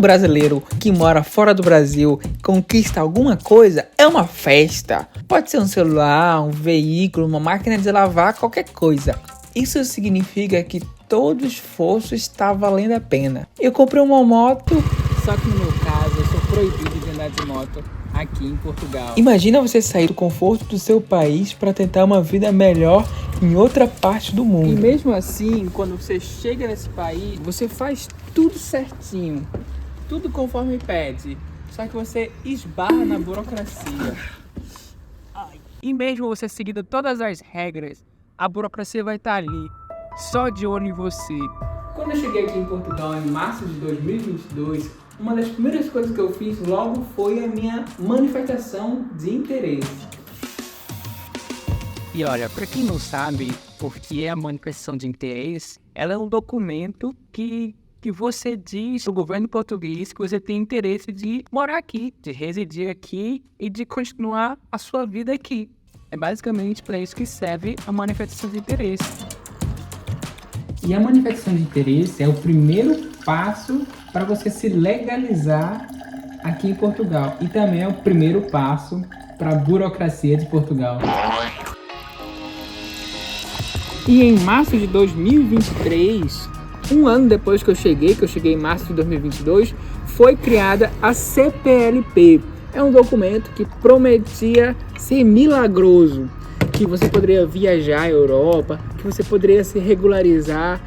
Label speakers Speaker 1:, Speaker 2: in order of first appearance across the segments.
Speaker 1: brasileiro que mora fora do Brasil conquista alguma coisa, é uma festa. Pode ser um celular, um veículo, uma máquina de lavar, qualquer coisa. Isso significa que todo esforço está valendo a pena. Eu comprei uma moto, só que no meu caso eu sou proibido de andar de moto aqui em Portugal. Imagina você sair do conforto do seu país para tentar uma vida melhor em outra parte do mundo. E mesmo assim, quando você chega nesse país, você faz tudo certinho, tudo conforme pede, só que você esbarra na burocracia. E mesmo você seguindo todas as regras, a burocracia vai estar ali, só de olho em você. Quando eu cheguei aqui em Portugal em março de 2022, uma das primeiras coisas que eu fiz logo foi a minha manifestação de interesse.
Speaker 2: E olha, para quem não sabe o que é a manifestação de interesse, ela é um documento que você diz ao governo português que você tem interesse de morar aqui, de residir aqui e de continuar a sua vida aqui. É basicamente para isso que serve a manifestação de interesse.
Speaker 1: E a manifestação de interesse é o primeiro passo para você se legalizar aqui em Portugal. E também é o primeiro passo para a burocracia de Portugal. E em março de 2023, um ano depois que eu cheguei em março de 2022, foi criada a CPLP. É um documento que prometia ser milagroso, que você poderia viajar à Europa, que você poderia se regularizar,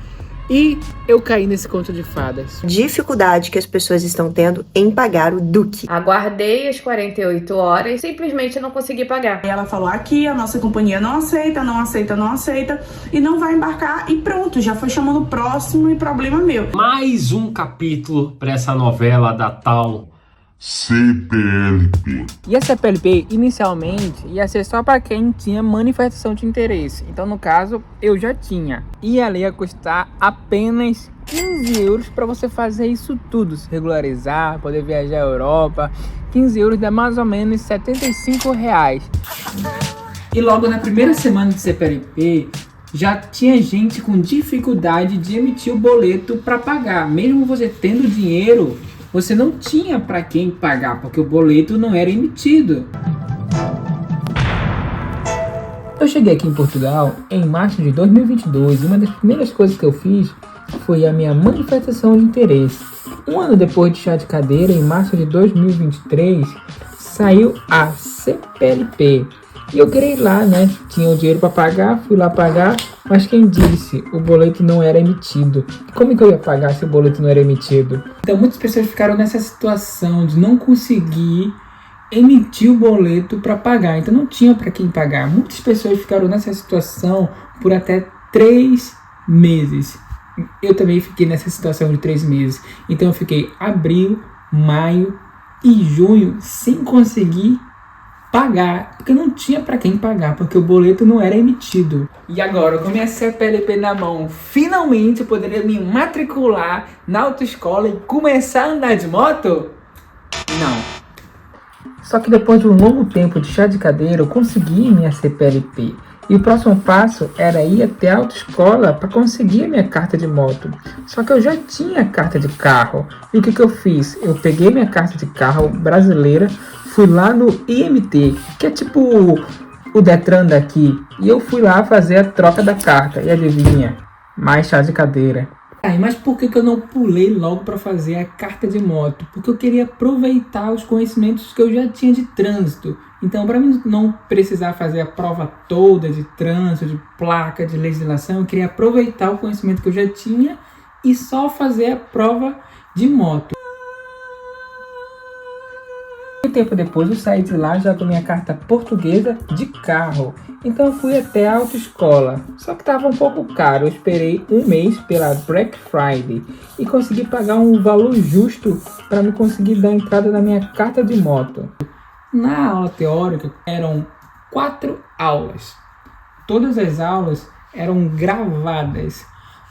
Speaker 1: e eu caí nesse conto de fadas.
Speaker 3: Dificuldade que as pessoas estão tendo em pagar o DUC.
Speaker 4: Aguardei as 48 horas, simplesmente não consegui pagar.
Speaker 5: Ela falou aqui, a nossa companhia não aceita, e não vai embarcar, e pronto, já foi chamando o próximo e problema meu.
Speaker 6: Mais um capítulo para essa novela da tal CPLP.
Speaker 1: E a CPLP inicialmente ia ser só para quem tinha manifestação de interesse. Então, no caso, eu já tinha. E ela ia custar apenas 15 euros para você fazer isso tudo, se regularizar, poder viajar à Europa. 15 euros dá mais ou menos 75 reais. E logo na primeira semana de CPLP, já tinha gente com dificuldade de emitir o boleto para pagar. Mesmo você tendo dinheiro, você não tinha para quem pagar, porque o boleto não era emitido. Eu cheguei aqui em Portugal em março de 2022 e uma das primeiras coisas que eu fiz foi a minha manifestação de interesse. Um ano depois de chá de cadeira, em março de 2023, saiu a CPLP. E eu queria ir lá, né? Tinha o dinheiro para pagar, fui lá pagar, mas quem disse? O boleto não era emitido. Como é que eu ia pagar se o boleto não era emitido? Então muitas pessoas ficaram nessa situação de não conseguir emitir o boleto para pagar. Então não tinha para quem pagar. Muitas pessoas ficaram nessa situação por até 3 meses. Eu também fiquei nessa situação de 3 meses. Então eu fiquei abril, maio e junho sem conseguir pagar, porque não tinha para quem pagar, porque o boleto não era emitido. E agora, com minha CPLP na mão, finalmente eu poderia me matricular na autoescola e começar a andar de moto? Não. Só que depois de um longo tempo de chá de cadeira, eu consegui minha CPLP. E o próximo passo era ir até a autoescola para conseguir a minha carta de moto. Só que eu já tinha carta de carro. E o que eu fiz? Eu peguei minha carta de carro brasileira, fui lá no IMT, que é tipo o Detran daqui. E eu fui lá fazer a troca da carta. E adivinha? Mais chá de cadeira. Mas por que eu não pulei logo para fazer a carta de moto? Porque eu queria aproveitar os conhecimentos que eu já tinha de trânsito. Então, para mim não precisar fazer a prova toda de trânsito, de placa, de legislação, eu queria aproveitar o conhecimento que eu já tinha e só fazer a prova de moto. Um tempo depois eu saí de lá já com minha carta portuguesa de carro. Então eu fui até a autoescola. Só que estava um pouco caro. Eu esperei um mês pela Black Friday e consegui pagar um valor justo para me conseguir dar entrada na minha carta de moto. Na aula teórica eram 4 aulas. Todas as aulas eram gravadas.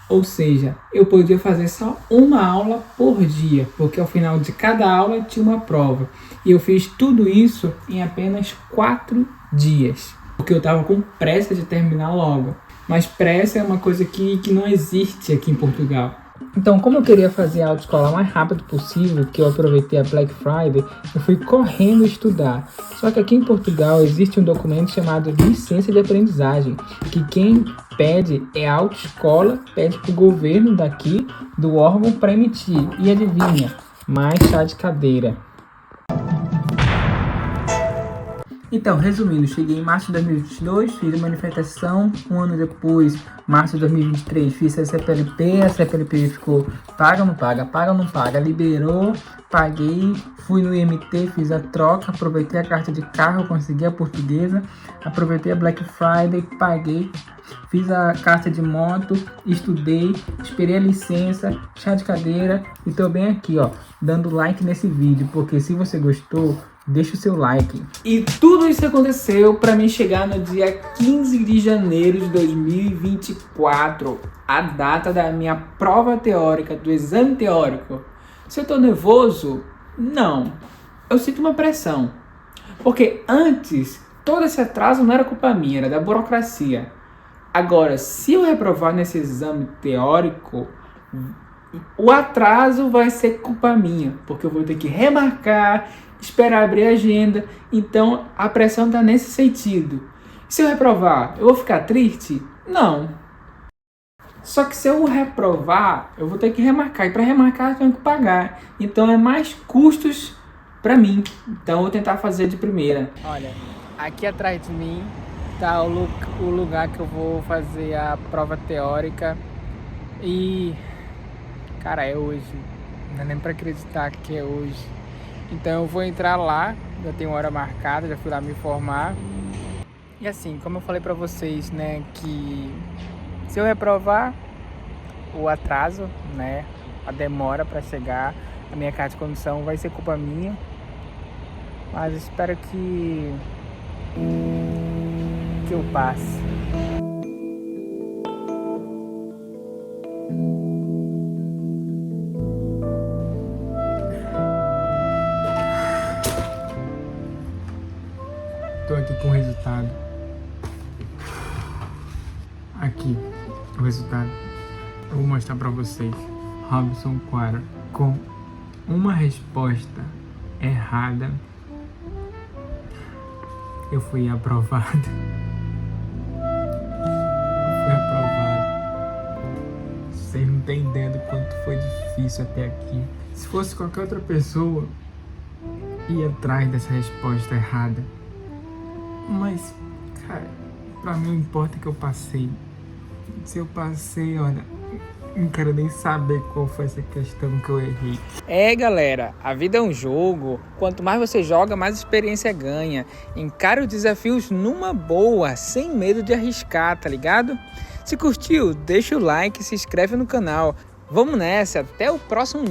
Speaker 1: Ou seja, eu podia fazer só uma aula por dia, porque ao final de cada aula tinha uma prova. E eu fiz tudo isso em apenas 4 dias, porque eu estava com pressa de terminar logo. Mas pressa é uma coisa que não existe aqui em Portugal. Então, como eu queria fazer a autoescola o mais rápido possível, que eu aproveitei a Black Friday, eu fui correndo estudar. Só que aqui em Portugal existe um documento chamado Licença de Aprendizagem, que quem pede é a autoescola, pede para o governo daqui, do órgão, para emitir. E adivinha? Mais chá de cadeira. Então, resumindo, cheguei em março de 2022, fiz a manifestação, um ano depois, março de 2023, fiz a CPLP ficou paga ou não paga, paga ou não paga, liberou, paguei, fui no IMT, fiz a troca, aproveitei a carta de carro, consegui a portuguesa, aproveitei a Black Friday, paguei, fiz a carta de moto, estudei, esperei a licença, chá de cadeira e tô bem aqui, ó, dando like nesse vídeo, porque se você gostou, deixa o seu like. E tudo isso aconteceu para mim chegar no dia 15 de janeiro de 2024, a data da minha prova teórica, do exame teórico. Se eu tô nervoso? Não. Eu sinto uma pressão. Porque antes, todo esse atraso não era culpa minha, era da burocracia. Agora, se eu reprovar nesse exame teórico, o atraso vai ser culpa minha, porque eu vou ter que remarcar, esperar abrir a agenda, então a pressão está nesse sentido. Se eu reprovar, eu vou ficar triste? Não. Só que se eu reprovar, eu vou ter que remarcar, e para remarcar eu tenho que pagar, então é mais custos para mim, então eu vou tentar fazer de primeira. Olha, aqui atrás de mim está o lugar que eu vou fazer a prova teórica e, cara, é hoje, não é nem para acreditar que é hoje. Então eu vou entrar lá, já tenho hora marcada, já fui lá me informar. E assim, como eu falei pra vocês, né, que se eu reprovar, o atraso, né, a demora pra chegar a minha carta de condução vai ser culpa minha. Mas espero que eu passe. Tô aqui com o resultado. Aqui, o resultado. Eu vou mostrar pra vocês. Robson Quara, com uma resposta errada, eu fui aprovado. Fui aprovado. Vocês não têm ideia do quanto foi difícil até aqui. Se fosse qualquer outra pessoa, ia atrás dessa resposta errada. Mas, cara, pra mim não importa que eu passei. Se eu passei, olha, não quero nem saber qual foi essa questão que eu errei. É, galera, a vida é um jogo. Quanto mais você joga, mais experiência ganha. Encare os desafios numa boa, sem medo de arriscar, tá ligado? Se curtiu, deixa o like e se inscreve no canal. Vamos nessa, até o próximo